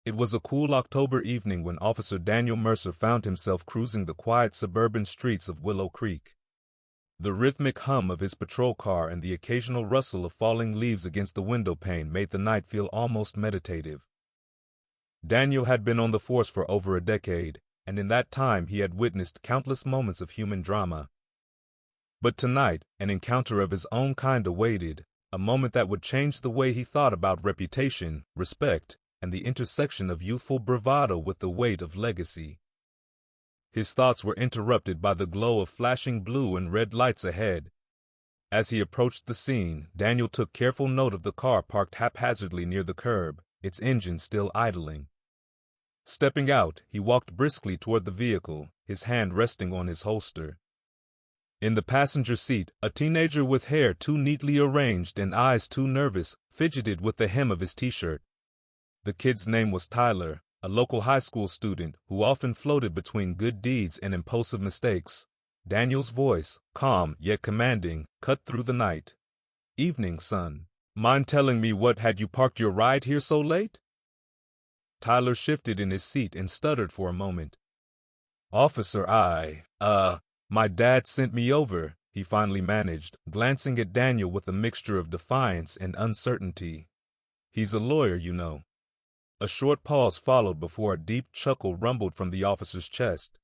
It was a cool October evening when Officer Daniel Mercer found himself cruising the quiet suburban streets of Willow Creek. The rhythmic hum of his patrol car and the occasional rustle of falling leaves against the window pane made the night feel almost meditative. Daniel had been on the force for over a decade, and in that time he had witnessed countless moments of human drama. But tonight, an encounter of his own kind awaited, a moment that would change the way he thought about reputation, respect, and the intersection of youthful bravado with the weight of legacy. His thoughts were interrupted by the glow of flashing blue and red lights ahead. As he approached the scene, Daniel took careful note of the car parked haphazardly near the curb, its engine still idling. Stepping out, he walked briskly toward the vehicle, his hand resting on his holster. In the passenger seat, a teenager with hair too neatly arranged and eyes too nervous fidgeted with the hem of his t-shirt. The kid's name was Tyler, a local high school student who often floated between good deeds and impulsive mistakes. Daniel's voice, calm yet commanding, cut through the night. "Evening, son. Mind telling me what had you parked your ride here so late?" Tyler shifted in his seat and stuttered for a moment. "Officer, my dad sent me over," he finally managed, glancing at Daniel with a mixture of defiance and uncertainty. "He's a lawyer, you know." A short pause followed before a deep chuckle rumbled from the officer's chest.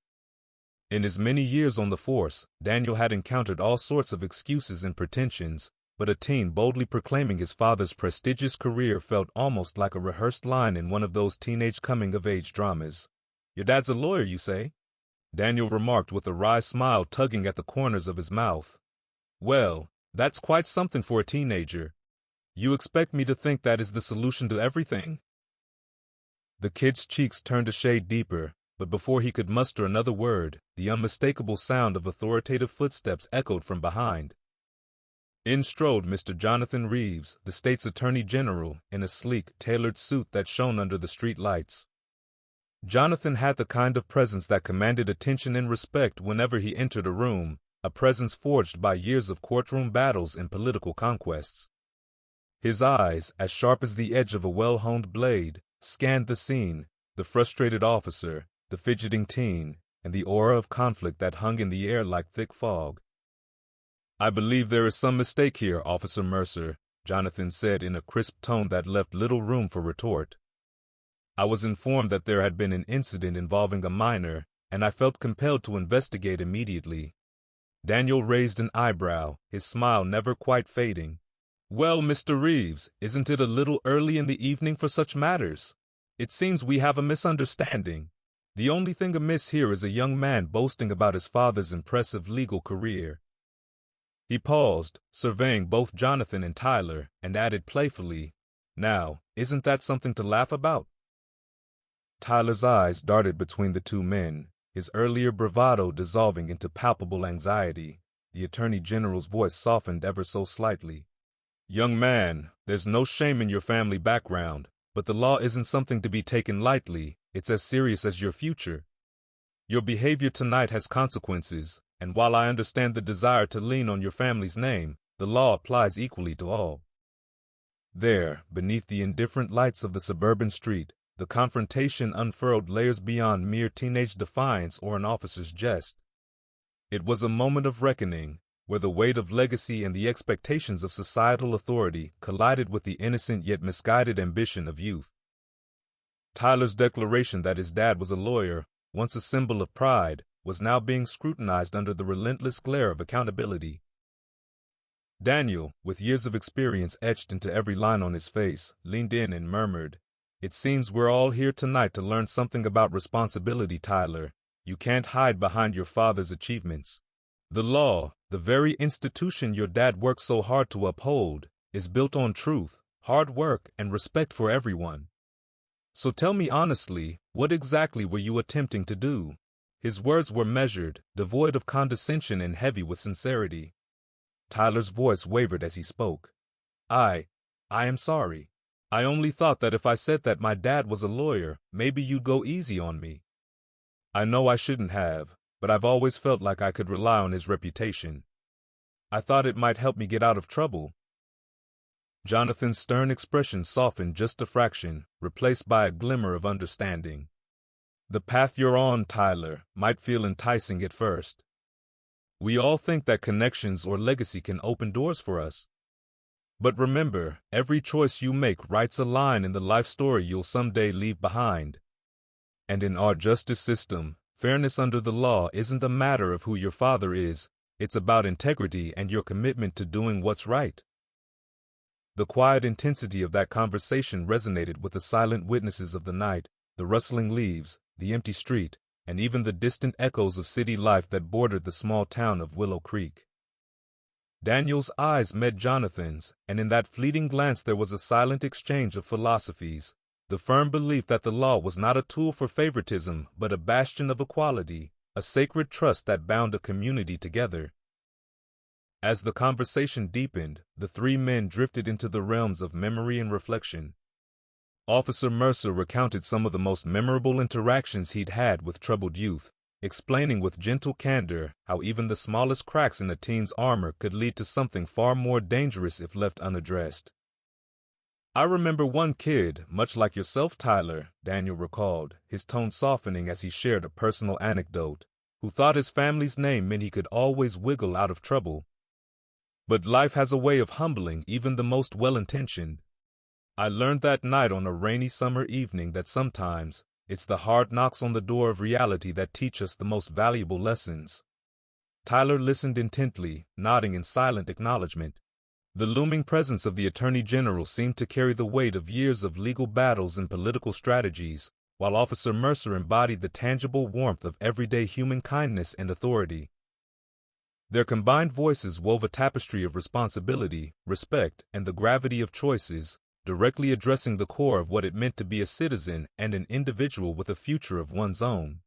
In his many years on the force, Daniel had encountered all sorts of excuses and pretensions, but a teen boldly proclaiming his father's prestigious career felt almost like a rehearsed line in one of those teenage coming-of-age dramas. "Your dad's a lawyer, you say?" Daniel remarked with a wry smile tugging at the corners of his mouth. "Well, that's quite something for a teenager. You expect me to think that is the solution to everything?" The kid's cheeks turned a shade deeper, but before he could muster another word, the unmistakable sound of authoritative footsteps echoed from behind. In strode Mr. Jonathan Reeves, the state's Attorney General, in a sleek, tailored suit that shone under the street lights. Jonathan had the kind of presence that commanded attention and respect whenever he entered a room, a presence forged by years of courtroom battles and political conquests. His eyes, as sharp as the edge of a well-honed blade, scanned the scene, the frustrated officer, the fidgeting teen, and the aura of conflict that hung in the air like thick fog. "I believe there is some mistake here, Officer Mercer," Jonathan said in a crisp tone that left little room for retort. "I was informed that there had been an incident involving a minor, and I felt compelled to investigate immediately." Daniel raised an eyebrow, his smile never quite fading. "Well, Mr. Reeves, isn't it a little early in the evening for such matters? It seems we have a misunderstanding. The only thing amiss here is a young man boasting about his father's impressive legal career." He paused, surveying both Jonathan and Tyler, and added playfully, "Now, isn't that something to laugh about?" Tyler's eyes darted between the two men, his earlier bravado dissolving into palpable anxiety. The Attorney General's voice softened ever so slightly. "Young man, there's no shame in your family background, but the law isn't something to be taken lightly. It's as serious as your future. Your behavior tonight has consequences, and while I understand the desire to lean on your family's name, the law applies equally to all." There, beneath the indifferent lights of the suburban street, the confrontation unfurled layers beyond mere teenage defiance or an officer's jest. It was a moment of reckoning, where the weight of legacy and the expectations of societal authority collided with the innocent yet misguided ambition of youth. Tyler's declaration that his dad was a lawyer, once a symbol of pride, was now being scrutinized under the relentless glare of accountability. Daniel, with years of experience etched into every line on his face, leaned in and murmured, "It seems we're all here tonight to learn something about responsibility, Tyler. You can't hide behind your father's achievements. The law, the very institution your dad worked so hard to uphold, is built on truth, hard work, and respect for everyone. So tell me honestly, what exactly were you attempting to do?" His words were measured, devoid of condescension and heavy with sincerity. Tyler's voice wavered as he spoke. I am sorry. I only thought that if I said that my dad was a lawyer, maybe you'd go easy on me. I know I shouldn't have, but I've always felt like I could rely on his reputation. I thought it might help me get out of trouble." Jonathan's stern expression softened just a fraction, replaced by a glimmer of understanding. The path you're on, Tyler, might feel enticing at first. We all think that connections or legacy can open doors for us. But remember, every choice you make writes a line in the life story you'll someday leave behind. And in our justice system, fairness under the law isn't a matter of who your father is, it's about integrity and your commitment to doing what's right. The quiet intensity of that conversation resonated with the silent witnesses of the night, the rustling leaves, the empty street, and even the distant echoes of city life that bordered the small town of Willow Creek. Daniel's eyes met Jonathan's, and in that fleeting glance there was a silent exchange of philosophies, the firm belief that the law was not a tool for favoritism but a bastion of equality, a sacred trust that bound a community together. As the conversation deepened, the three men drifted into the realms of memory and reflection. Officer Mercer recounted some of the most memorable interactions he'd had with troubled youth, explaining with gentle candor how even the smallest cracks in a teen's armor could lead to something far more dangerous if left unaddressed. "I remember one kid, much like yourself, Tyler," Daniel recalled, his tone softening as he shared a personal anecdote, who thought his family's name meant he could always wiggle out of trouble. But life has a way of humbling even the most well-intentioned. I learned that night on a rainy summer evening that sometimes it's the hard knocks on the door of reality that teach us the most valuable lessons. Tyler listened intently, nodding in silent acknowledgement. The looming presence of the Attorney General seemed to carry the weight of years of legal battles and political strategies, while Officer Mercer embodied the tangible warmth of everyday human kindness and authority. Their combined voices wove a tapestry of responsibility, respect, and the gravity of choices, directly addressing the core of what it meant to be a citizen and an individual with a future of one's own.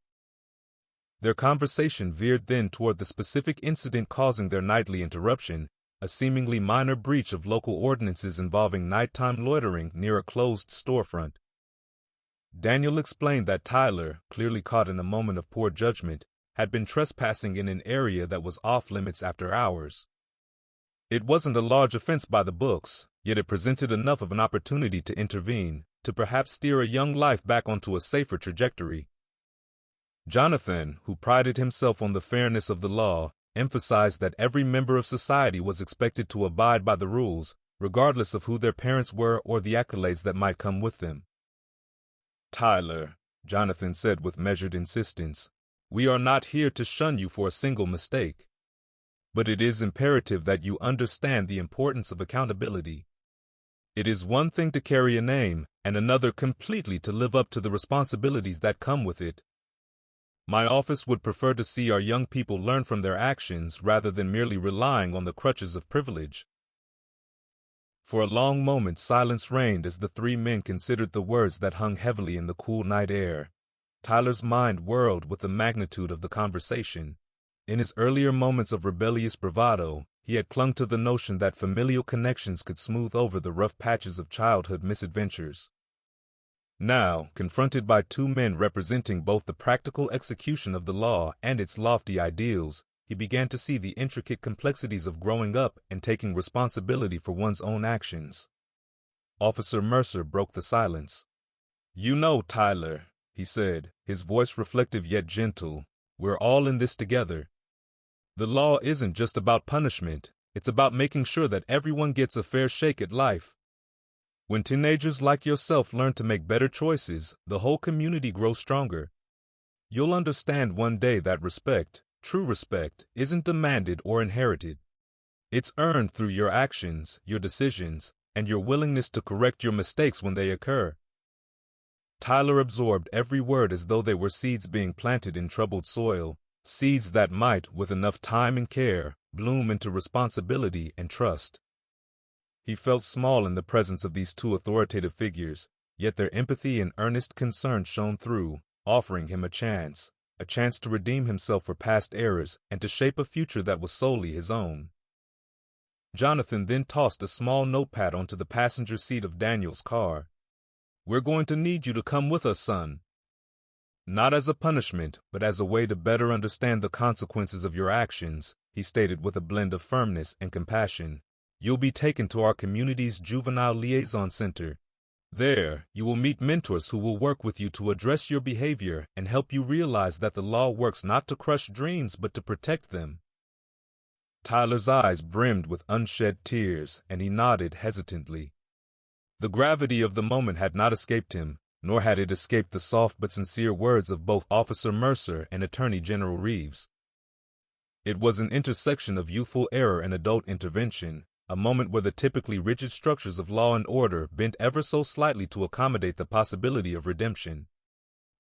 Their conversation veered then toward the specific incident causing their nightly interruption, a seemingly minor breach of local ordinances involving nighttime loitering near a closed storefront. Daniel explained that Tyler, clearly caught in a moment of poor judgment, had been trespassing in an area that was off-limits after hours. It wasn't a large offense by the books, yet it presented enough of an opportunity to intervene, to perhaps steer a young life back onto a safer trajectory. Jonathan, who prided himself on the fairness of the law, emphasized that every member of society was expected to abide by the rules, regardless of who their parents were or the accolades that might come with them. "Tyler," Jonathan said with measured insistence, "we are not here to shun you for a single mistake. But it is imperative that you understand the importance of accountability. It is one thing to carry a name, and another completely to live up to the responsibilities that come with it. My office would prefer to see our young people learn from their actions rather than merely relying on the crutches of privilege." For a long moment silence reigned as the three men considered the words that hung heavily in the cool night air. Tyler's mind whirled with the magnitude of the conversation. In his earlier moments of rebellious bravado, he had clung to the notion that familial connections could smooth over the rough patches of childhood misadventures. Now, confronted by two men representing both the practical execution of the law and its lofty ideals, he began to see the intricate complexities of growing up and taking responsibility for one's own actions. Officer Mercer broke the silence. "You know, Tyler," he said, his voice reflective yet gentle, "we're all in this together. The law isn't just about punishment, it's about making sure that everyone gets a fair shake at life. When teenagers like yourself learn to make better choices, the whole community grows stronger. You'll understand one day that respect, true respect, isn't demanded or inherited. It's earned through your actions, your decisions, and your willingness to correct your mistakes when they occur." Tyler absorbed every word as though they were seeds being planted in troubled soil, seeds that might, with enough time and care, bloom into responsibility and trust. He felt small in the presence of these two authoritative figures, yet their empathy and earnest concern shone through, offering him a chance to redeem himself for past errors and to shape a future that was solely his own. Jonathan then tossed a small notepad onto the passenger seat of Daniel's car. "We're going to need you to come with us, son. Not as a punishment, but as a way to better understand the consequences of your actions," he stated with a blend of firmness and compassion. you'll be taken to our community's Juvenile Liaison Center. There, you will meet mentors who will work with you to address your behavior and help you realize that the law works not to crush dreams but to protect them. Tyler's eyes brimmed with unshed tears, and he nodded hesitantly. The gravity of the moment had not escaped him, nor had it escaped the soft but sincere words of both Officer Mercer and Attorney General Reeves. It was an intersection of youthful error and adult intervention, a moment where the typically rigid structures of law and order bent ever so slightly to accommodate the possibility of redemption.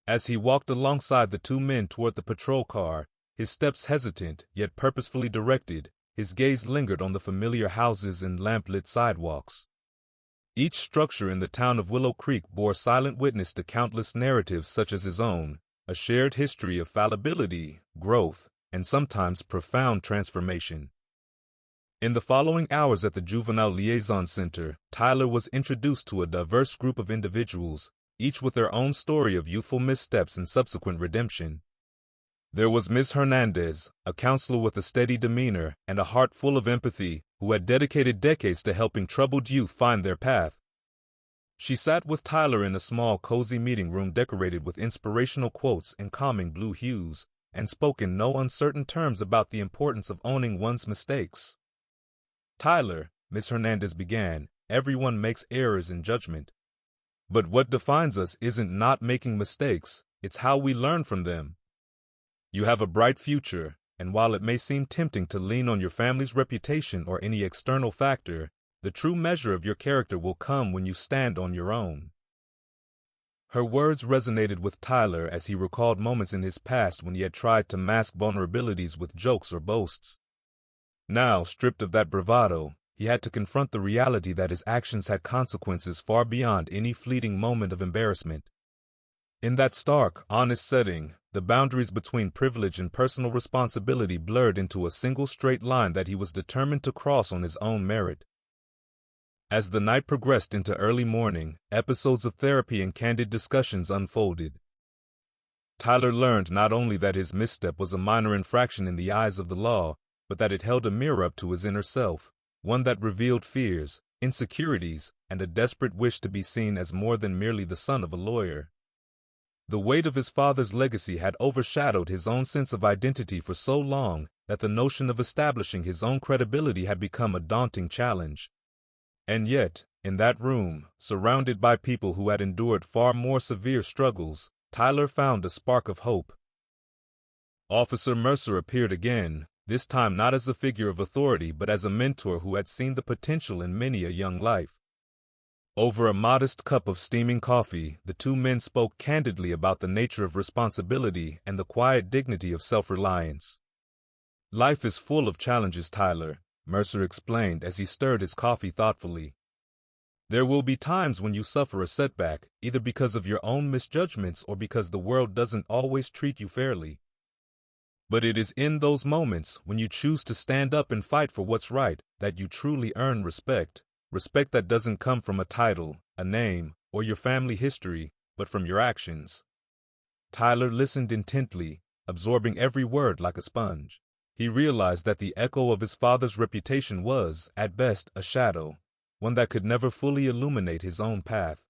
As he walked alongside the two men toward the patrol car, his steps hesitant yet purposefully directed, his gaze lingered on the familiar houses and lamp-lit sidewalks. Each structure in the town of Willow Creek bore silent witness to countless narratives such as his own, a shared history of fallibility, growth, and sometimes profound transformation. In the following hours at the Juvenile Liaison Center, Tyler was introduced to a diverse group of individuals, each with their own story of youthful missteps and subsequent redemption. There was Ms. Hernandez, a counselor with a steady demeanor and a heart full of empathy, who had dedicated decades to helping troubled youth find their path. She sat with Tyler in a small, cozy meeting room decorated with inspirational quotes in calming blue hues, and spoke in no uncertain terms about the importance of owning one's mistakes. "Tyler," Ms. Hernandez began, "everyone makes errors in judgment. But what defines us isn't not making mistakes, it's how we learn from them. You have a bright future, and while it may seem tempting to lean on your family's reputation or any external factor, the true measure of your character will come when you stand on your own." Her words resonated with Tyler as he recalled moments in his past when he had tried to mask vulnerabilities with jokes or boasts. Now, stripped of that bravado, he had to confront the reality that his actions had consequences far beyond any fleeting moment of embarrassment. In that stark, honest setting, the boundaries between privilege and personal responsibility blurred into a single straight line that he was determined to cross on his own merit. As the night progressed into early morning, episodes of therapy and candid discussions unfolded. Tyler learned not only that his misstep was a minor infraction in the eyes of the law, but that it held a mirror up to his inner self, one that revealed fears, insecurities, and a desperate wish to be seen as more than merely the son of a lawyer. The weight of his father's legacy had overshadowed his own sense of identity for so long that the notion of establishing his own credibility had become a daunting challenge. And yet, in that room, surrounded by people who had endured far more severe struggles, Tyler found a spark of hope. Officer Mercer appeared again, this time not as a figure of authority but as a mentor who had seen the potential in many a young life. Over a modest cup of steaming coffee, the two men spoke candidly about the nature of responsibility and the quiet dignity of self-reliance. "Life is full of challenges, Tyler," Mercer explained as he stirred his coffee thoughtfully. "There will be times when you suffer a setback, either because of your own misjudgments or because the world doesn't always treat you fairly. But it is in those moments, when you choose to stand up and fight for what's right, that you truly earn respect. Respect that doesn't come from a title, a name, or your family history, but from your actions." Tyler listened intently, absorbing every word like a sponge. He realized that the echo of his father's reputation was, at best, a shadow, one that could never fully illuminate his own path.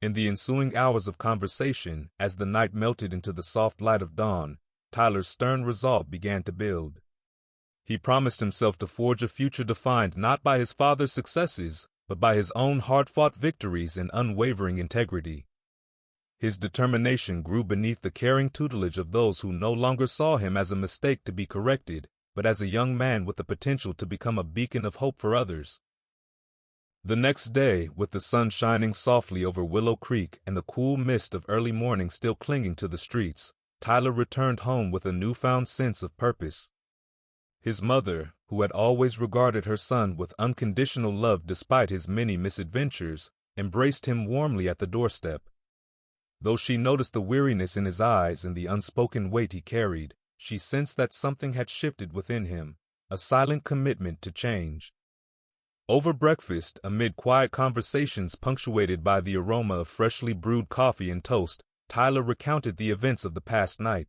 In the ensuing hours of conversation, as the night melted into the soft light of dawn, Tyler's stern resolve began to build. He promised himself to forge a future defined not by his father's successes, but by his own hard-fought victories and unwavering integrity. His determination grew beneath the caring tutelage of those who no longer saw him as a mistake to be corrected, but as a young man with the potential to become a beacon of hope for others. The next day, with the sun shining softly over Willow Creek and the cool mist of early morning still clinging to the streets, Tyler returned home with a newfound sense of purpose. His mother, who had always regarded her son with unconditional love despite his many misadventures, embraced him warmly at the doorstep. Though she noticed the weariness in his eyes and the unspoken weight he carried, she sensed that something had shifted within him, a silent commitment to change. Over breakfast, amid quiet conversations punctuated by the aroma of freshly brewed coffee and toast, Tyler recounted the events of the past night.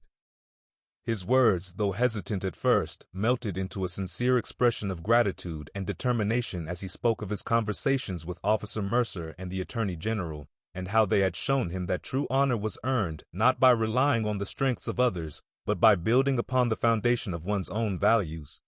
His words, though hesitant at first, melted into a sincere expression of gratitude and determination as he spoke of his conversations with Officer Mercer and the Attorney General, and how they had shown him that true honor was earned not by relying on the strengths of others, but by building upon the foundation of one's own values.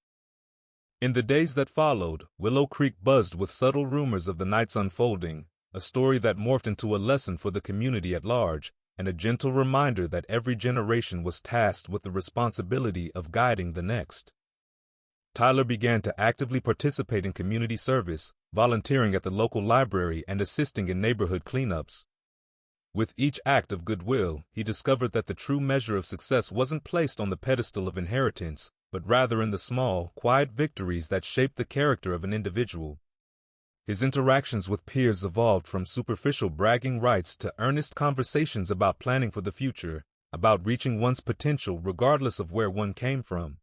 In the days that followed, Willow Creek buzzed with subtle rumors of the night's unfolding, a story that morphed into a lesson for the community at large, and a gentle reminder that every generation was tasked with the responsibility of guiding the next. Tyler began to actively participate in community service, volunteering at the local library and assisting in neighborhood cleanups. With each act of goodwill, he discovered that the true measure of success wasn't placed on the pedestal of inheritance, but rather in the small, quiet victories that shaped the character of an individual. His interactions with peers evolved from superficial bragging rights to earnest conversations about planning for the future, about reaching one's potential regardless of where one came from.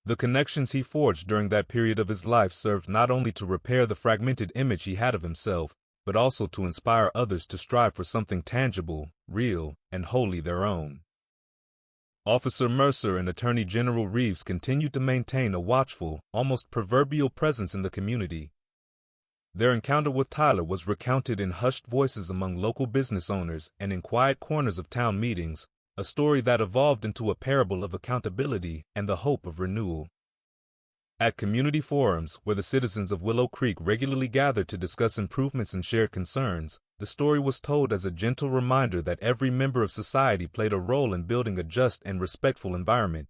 The connections he forged during that period of his life served not only to repair the fragmented image he had of himself, but also to inspire others to strive for something tangible, real, and wholly their own. Officer Mercer and Attorney General Reeves continued to maintain a watchful, almost proverbial presence in the community. Their encounter with Tyler was recounted in hushed voices among local business owners and in quiet corners of town meetings, a story that evolved into a parable of accountability and the hope of renewal. At community forums, where the citizens of Willow Creek regularly gathered to discuss improvements and shared concerns, the story was told as a gentle reminder that every member of society played a role in building a just and respectful environment.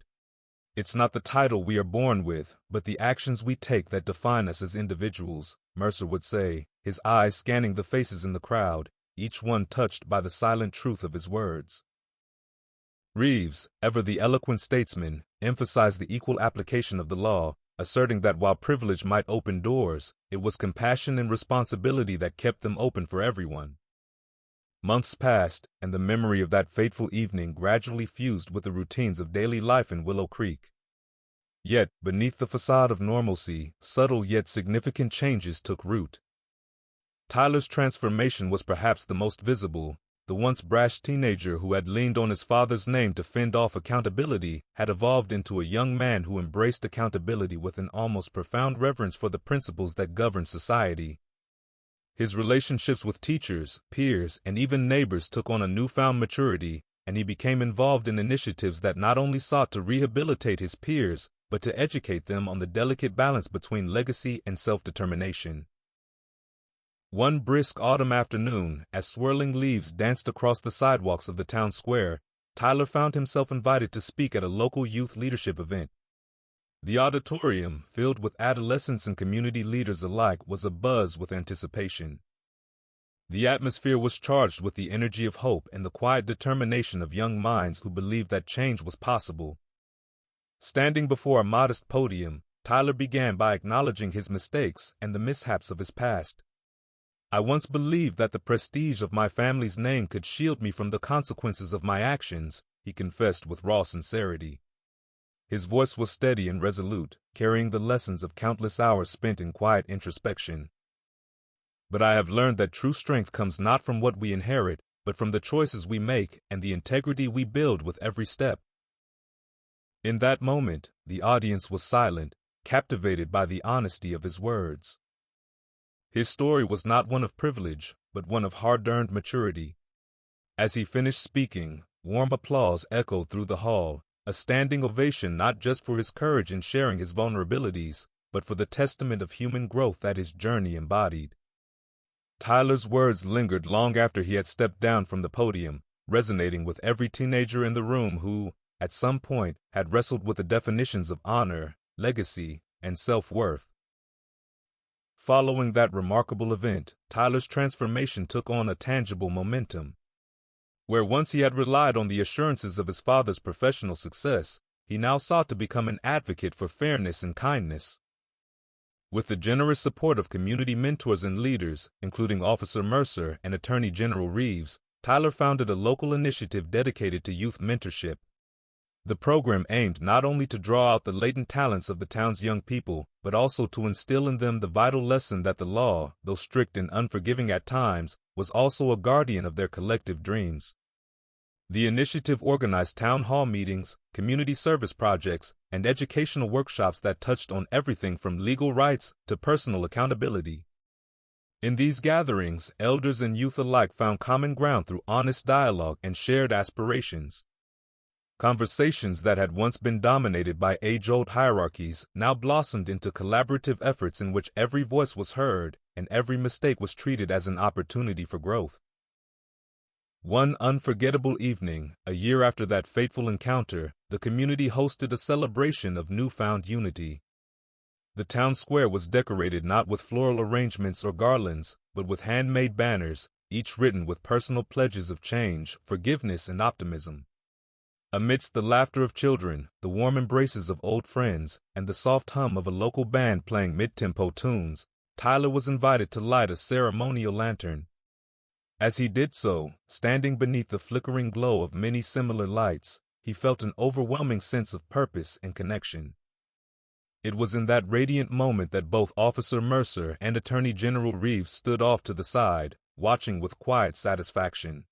It's not the title we are born with, but the actions we take that define us as individuals, Mercer would say, his eyes scanning the faces in the crowd, each one touched by the silent truth of his words. Reeves, ever the eloquent statesman, emphasized the equal application of the law, asserting that while privilege might open doors, it was compassion and responsibility that kept them open for everyone. Months passed, and the memory of that fateful evening gradually fused with the routines of daily life in Willow Creek. Yet, beneath the facade of normalcy, subtle yet significant changes took root. Tyler's transformation was perhaps the most visible. The once brash teenager who had leaned on his father's name to fend off accountability had evolved into a young man who embraced accountability with an almost profound reverence for the principles that govern society. His relationships with teachers, peers, and even neighbors took on a newfound maturity, and he became involved in initiatives that not only sought to rehabilitate his peers, but to educate them on the delicate balance between legacy and self-determination. One brisk autumn afternoon, as swirling leaves danced across the sidewalks of the town square, Tyler found himself invited to speak at a local youth leadership event. The auditorium, filled with adolescents and community leaders alike, was abuzz with anticipation. The atmosphere was charged with the energy of hope and the quiet determination of young minds who believed that change was possible. Standing before a modest podium, Tyler began by acknowledging his mistakes and the mishaps of his past. "I once believed that the prestige of my family's name could shield me from the consequences of my actions," he confessed with raw sincerity. His voice was steady and resolute, carrying the lessons of countless hours spent in quiet introspection. "But I have learned that true strength comes not from what we inherit, but from the choices we make and the integrity we build with every step." In that moment, the audience was silent, captivated by the honesty of his words. His story was not one of privilege, but one of hard-earned maturity. As he finished speaking, warm applause echoed through the hall, a standing ovation not just for his courage in sharing his vulnerabilities, but for the testament of human growth that his journey embodied. Tyler's words lingered long after he had stepped down from the podium, resonating with every teenager in the room who, at some point, had wrestled with the definitions of honor, legacy, and self-worth. Following that remarkable event, Tyler's transformation took on a tangible momentum. Where once he had relied on the assurances of his father's professional success, he now sought to become an advocate for fairness and kindness. With the generous support of community mentors and leaders, including Officer Mercer and Attorney General Reeves, Tyler founded a local initiative dedicated to youth mentorship. The program aimed not only to draw out the latent talents of the town's young people, but also to instill in them the vital lesson that the law, though strict and unforgiving at times, was also a guardian of their collective dreams. The initiative organized town hall meetings, community service projects, and educational workshops that touched on everything from legal rights to personal accountability. In these gatherings, elders and youth alike found common ground through honest dialogue and shared aspirations. Conversations that had once been dominated by age-old hierarchies now blossomed into collaborative efforts in which every voice was heard and every mistake was treated as an opportunity for growth. One unforgettable evening, a year after that fateful encounter, the community hosted a celebration of newfound unity. The town square was decorated not with floral arrangements or garlands, but with handmade banners, each written with personal pledges of change, forgiveness, and optimism. Amidst the laughter of children, the warm embraces of old friends, and the soft hum of a local band playing mid-tempo tunes, Tyler was invited to light a ceremonial lantern. As he did so, standing beneath the flickering glow of many similar lights, he felt an overwhelming sense of purpose and connection. It was in that radiant moment that both Officer Mercer and Attorney General Reeves stood off to the side, watching with quiet satisfaction.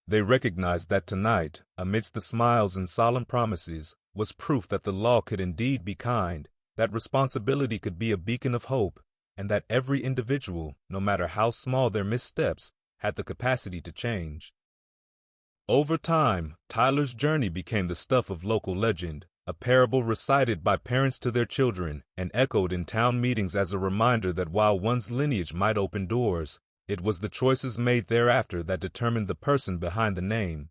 They recognized that tonight, amidst the smiles and solemn promises, was proof that the law could indeed be kind, that responsibility could be a beacon of hope, and that every individual, no matter how small their missteps, had the capacity to change. Over time, Tyler's journey became the stuff of local legend, a parable recited by parents to their children and echoed in town meetings as a reminder that while one's lineage might open doors, it was the choices made thereafter that determined the person behind the name.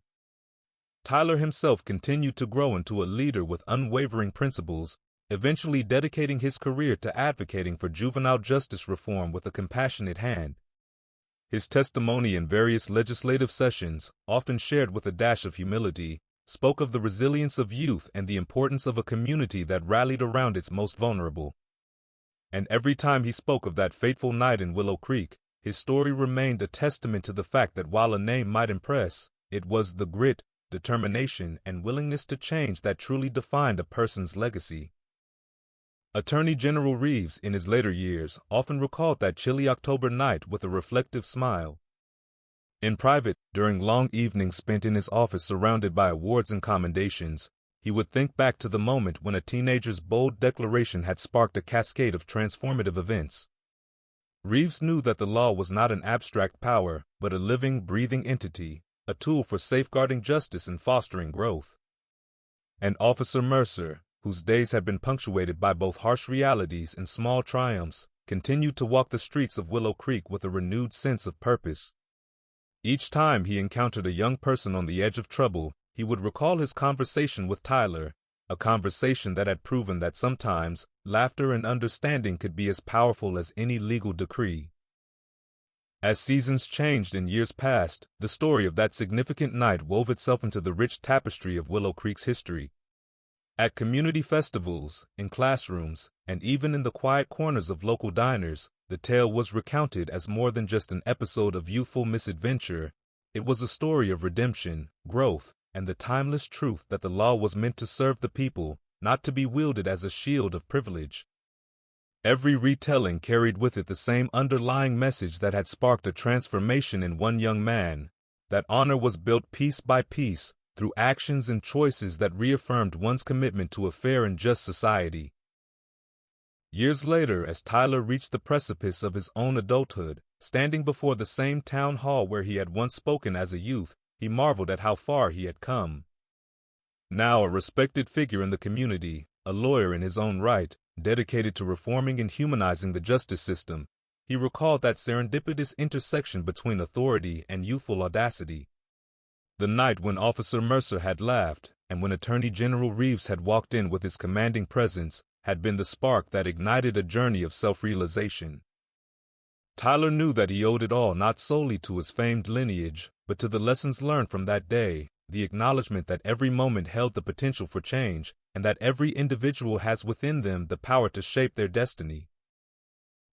Tyler himself continued to grow into a leader with unwavering principles, eventually dedicating his career to advocating for juvenile justice reform with a compassionate hand. His testimony in various legislative sessions, often shared with a dash of humility, spoke of the resilience of youth and the importance of a community that rallied around its most vulnerable. And every time he spoke of that fateful night in Willow Creek, his story remained a testament to the fact that while a name might impress, it was the grit, determination, and willingness to change that truly defined a person's legacy. Attorney General Reeves, in his later years, often recalled that chilly October night with a reflective smile. In private, during long evenings spent in his office surrounded by awards and commendations, he would think back to the moment when a teenager's bold declaration had sparked a cascade of transformative events. Reeves knew that the law was not an abstract power, but a living, breathing entity, a tool for safeguarding justice and fostering growth. And Officer Mercer, whose days had been punctuated by both harsh realities and small triumphs, continued to walk the streets of Willow Creek with a renewed sense of purpose. Each time he encountered a young person on the edge of trouble, he would recall his conversation with Tyler, a conversation that had proven that sometimes laughter and understanding could be as powerful as any legal decree. As seasons changed and years passed, the story of that significant night wove itself into the rich tapestry of Willow Creek's history. At community festivals, in classrooms, and even in the quiet corners of local diners, the tale was recounted as more than just an episode of youthful misadventure. It was a story of redemption, growth, and the timeless truth that the law was meant to serve the people, not to be wielded as a shield of privilege. Every retelling carried with it the same underlying message that had sparked a transformation in one young man, that honor was built piece by piece, through actions and choices that reaffirmed one's commitment to a fair and just society. Years later, as Tyler reached the precipice of his own adulthood, standing before the same town hall where he had once spoken as a youth, he marveled at how far he had come. Now a respected figure in the community, a lawyer in his own right, dedicated to reforming and humanizing the justice system, he recalled that serendipitous intersection between authority and youthful audacity. The night when Officer Mercer had laughed, and when Attorney General Reeves had walked in with his commanding presence, had been the spark that ignited a journey of self-realization. Tyler knew that he owed it all not solely to his famed lineage, but to the lessons learned from that day, the acknowledgement that every moment held the potential for change, and that every individual has within them the power to shape their destiny.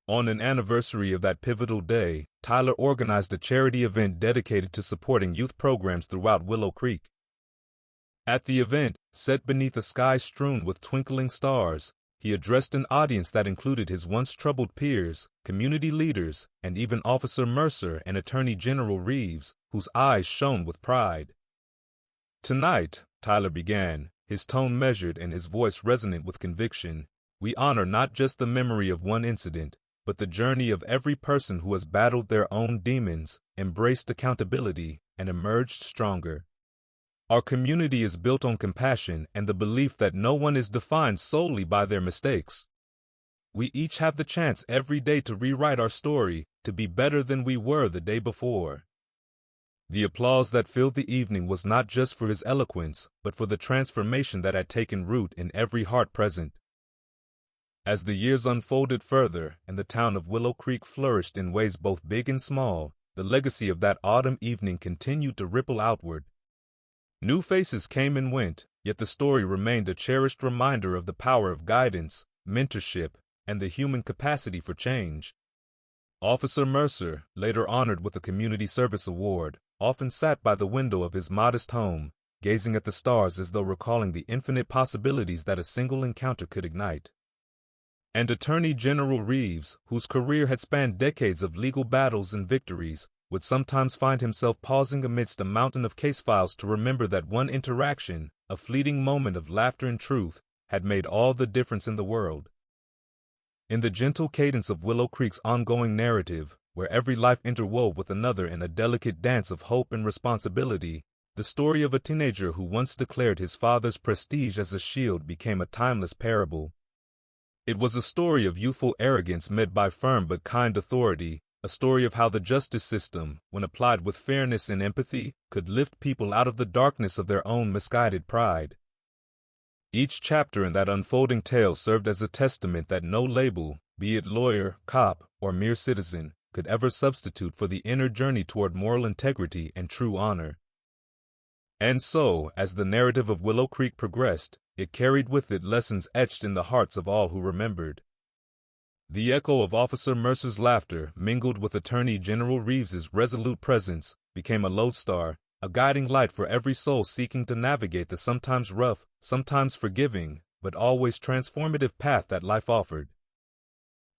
On an anniversary of that pivotal day, Tyler organized a charity event dedicated to supporting youth programs throughout Willow Creek. At the event, set beneath a sky strewn with twinkling stars, he addressed an audience that included his once troubled peers, community leaders, and even Officer Mercer and Attorney General Reeves, whose eyes shone with pride. Tonight, Tyler began, his tone measured and his voice resonant with conviction, we honor not just the memory of one incident, but the journey of every person who has battled their own demons, embraced accountability, and emerged stronger. Our community is built on compassion and the belief that no one is defined solely by their mistakes. We each have the chance every day to rewrite our story, to be better than we were the day before. The applause that filled the evening was not just for his eloquence, but for the transformation that had taken root in every heart present. As the years unfolded further and the town of Willow Creek flourished in ways both big and small, the legacy of that autumn evening continued to ripple outward. New faces came and went, yet the story remained a cherished reminder of the power of guidance, mentorship, and the human capacity for change. Officer Mercer, later honored with a Community Service Award, often sat by the window of his modest home, gazing at the stars as though recalling the infinite possibilities that a single encounter could ignite. And Attorney General Reeves, whose career had spanned decades of legal battles and victories, would sometimes find himself pausing amidst a mountain of case files to remember that one interaction, a fleeting moment of laughter and truth, had made all the difference in the world. In the gentle cadence of Willow Creek's ongoing narrative, where every life interwove with another in a delicate dance of hope and responsibility, the story of a teenager who once declared his father's prestige as a shield became a timeless parable. It was a story of youthful arrogance met by firm but kind authority, a story of how the justice system, when applied with fairness and empathy, could lift people out of the darkness of their own misguided pride. Each chapter in that unfolding tale served as a testament that no label, be it lawyer, cop, or mere citizen, could ever substitute for the inner journey toward moral integrity and true honor. And so, as the narrative of Willow Creek progressed, it carried with it lessons etched in the hearts of all who remembered. The echo of Officer Mercer's laughter, mingled with Attorney General Reeves's resolute presence, became a lodestar, a guiding light for every soul seeking to navigate the sometimes rough, sometimes forgiving, but always transformative path that life offered.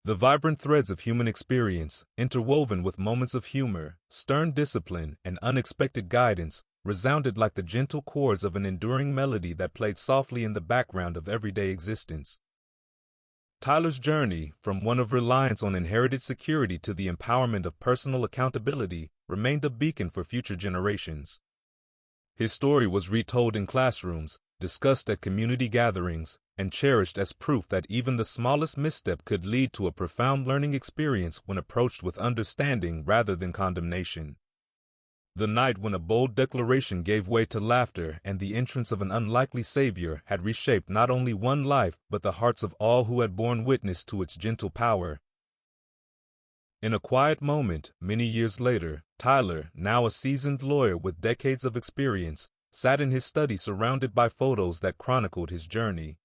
The vibrant threads of human experience, interwoven with moments of humor, stern discipline, and unexpected guidance, resounded like the gentle chords of an enduring melody that played softly in the background of everyday existence. Tyler's journey, from one of reliance on inherited security to the empowerment of personal accountability, remained a beacon for future generations. His story was retold in classrooms, discussed at community gatherings, and cherished as proof that even the smallest misstep could lead to a profound learning experience when approached with understanding rather than condemnation. The night when a bold declaration gave way to laughter and the entrance of an unlikely savior had reshaped not only one life but the hearts of all who had borne witness to its gentle power. In a quiet moment, many years later, Tyler, now a seasoned lawyer with decades of experience, sat in his study surrounded by photos that chronicled his journey.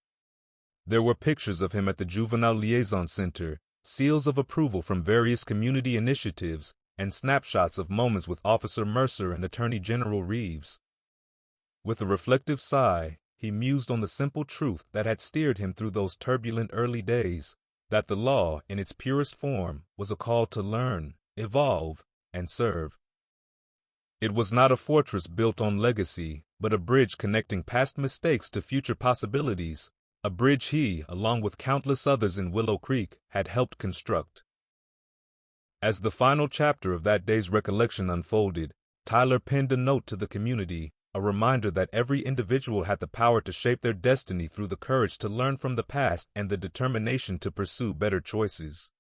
There were pictures of him at the Juvenile Liaison Center, seals of approval from various community initiatives, and snapshots of moments with Officer Mercer and Attorney General Reeves. With a reflective sigh, he mused on the simple truth that had steered him through those turbulent early days, that the law, in its purest form, was a call to learn, evolve, and serve. It was not a fortress built on legacy, but a bridge connecting past mistakes to future possibilities, a bridge he, along with countless others in Willow Creek, had helped construct. As the final chapter of that day's recollection unfolded, Tyler penned a note to the community, a reminder that every individual had the power to shape their destiny through the courage to learn from the past and the determination to pursue better choices.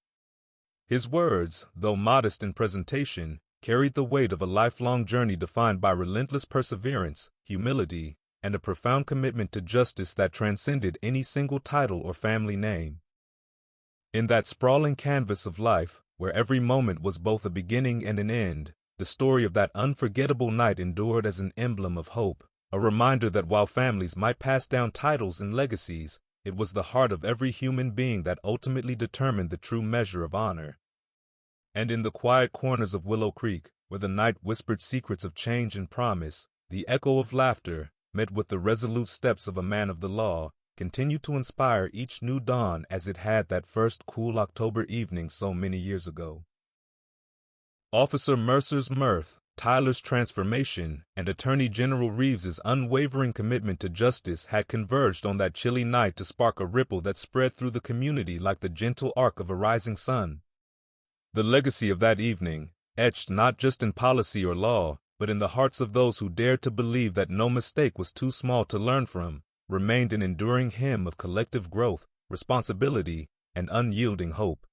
His words, though modest in presentation, carried the weight of a lifelong journey defined by relentless perseverance, humility, and a profound commitment to justice that transcended any single title or family name. In that sprawling canvas of life, where every moment was both a beginning and an end, the story of that unforgettable night endured as an emblem of hope, a reminder that while families might pass down titles and legacies, it was the heart of every human being that ultimately determined the true measure of honor. And in the quiet corners of Willow Creek, where the night whispered secrets of change and promise, the echo of laughter, met with the resolute steps of a man of the law, continued to inspire each new dawn as it had that first cool October evening so many years ago. Officer Mercer's mirth, Tyler's transformation and Attorney General Reeves's unwavering commitment to justice had converged on that chilly night to spark a ripple that spread through the community like the gentle arc of a rising sun. The legacy of that evening, etched not just in policy or law, but in the hearts of those who dared to believe that no mistake was too small to learn from, remained an enduring hymn of collective growth, responsibility, and unyielding hope.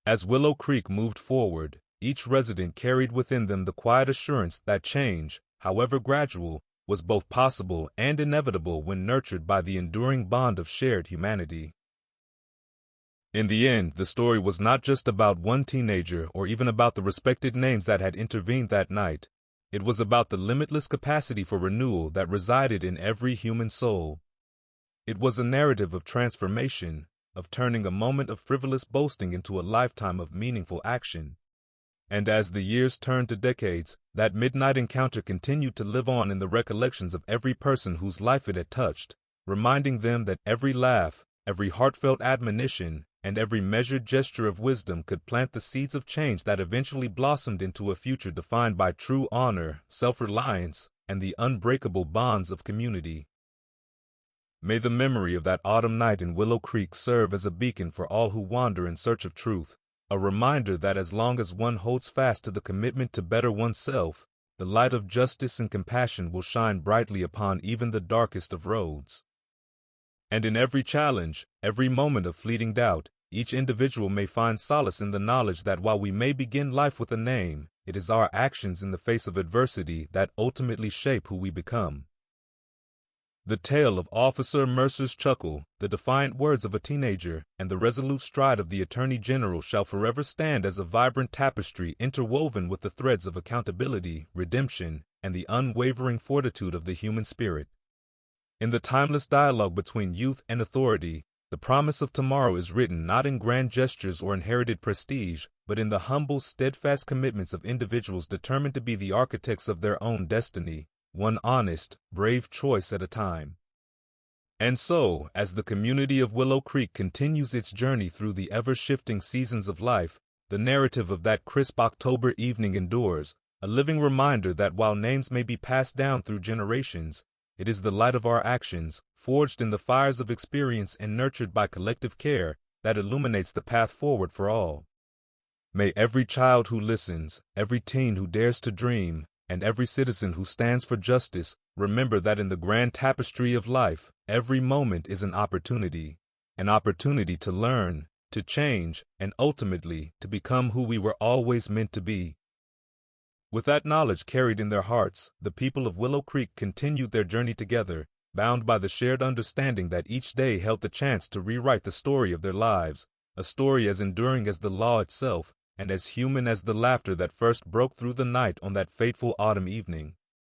As Willow Creek moved forward, each resident carried within them the quiet assurance that change, however gradual, was both possible and inevitable when nurtured by the enduring bond of shared humanity. In the end, the story was not just about one teenager or even about the respected names that had intervened that night. It was about the limitless capacity for renewal that resided in every human soul. It was a narrative of transformation, of turning a moment of frivolous boasting into a lifetime of meaningful action. And as the years turned to decades, that midnight encounter continued to live on in the recollections of every person whose life it had touched, reminding them that every laugh, every heartfelt admonition, and every measured gesture of wisdom could plant the seeds of change that eventually blossomed into a future defined by true honor, self-reliance, and the unbreakable bonds of community. May the memory of that autumn night in Willow Creek serve as a beacon for all who wander in search of truth, a reminder that as long as one holds fast to the commitment to better oneself, the light of justice and compassion will shine brightly upon even the darkest of roads. And in every challenge, every moment of fleeting doubt, each individual may find solace in the knowledge that while we may begin life with a name, it is our actions in the face of adversity that ultimately shape who we become. The tale of Officer Mercer's chuckle, the defiant words of a teenager, and the resolute stride of the Attorney General shall forever stand as a vibrant tapestry interwoven with the threads of accountability, redemption, and the unwavering fortitude of the human spirit. In the timeless dialogue between youth and authority, the promise of tomorrow is written not in grand gestures or inherited prestige, but in the humble, steadfast commitments of individuals determined to be the architects of their own destiny, one honest, brave choice at a time. And so, as the community of Willow Creek continues its journey through the ever-shifting seasons of life, the narrative of that crisp October evening endures, a living reminder that while names may be passed down through generations, it is the light of our actions, forged in the fires of experience and nurtured by collective care, that illuminates the path forward for all. May every child who listens, every teen who dares to dream, and every citizen who stands for justice remember that in the grand tapestry of life, every moment is an opportunity to learn, to change, and ultimately to become who we were always meant to be. With that knowledge carried in their hearts, the people of Willow Creek continued their journey together, bound by the shared understanding that each day held the chance to rewrite the story of their lives, a story as enduring as the law itself, and as human as the laughter that first broke through the night on that fateful autumn evening.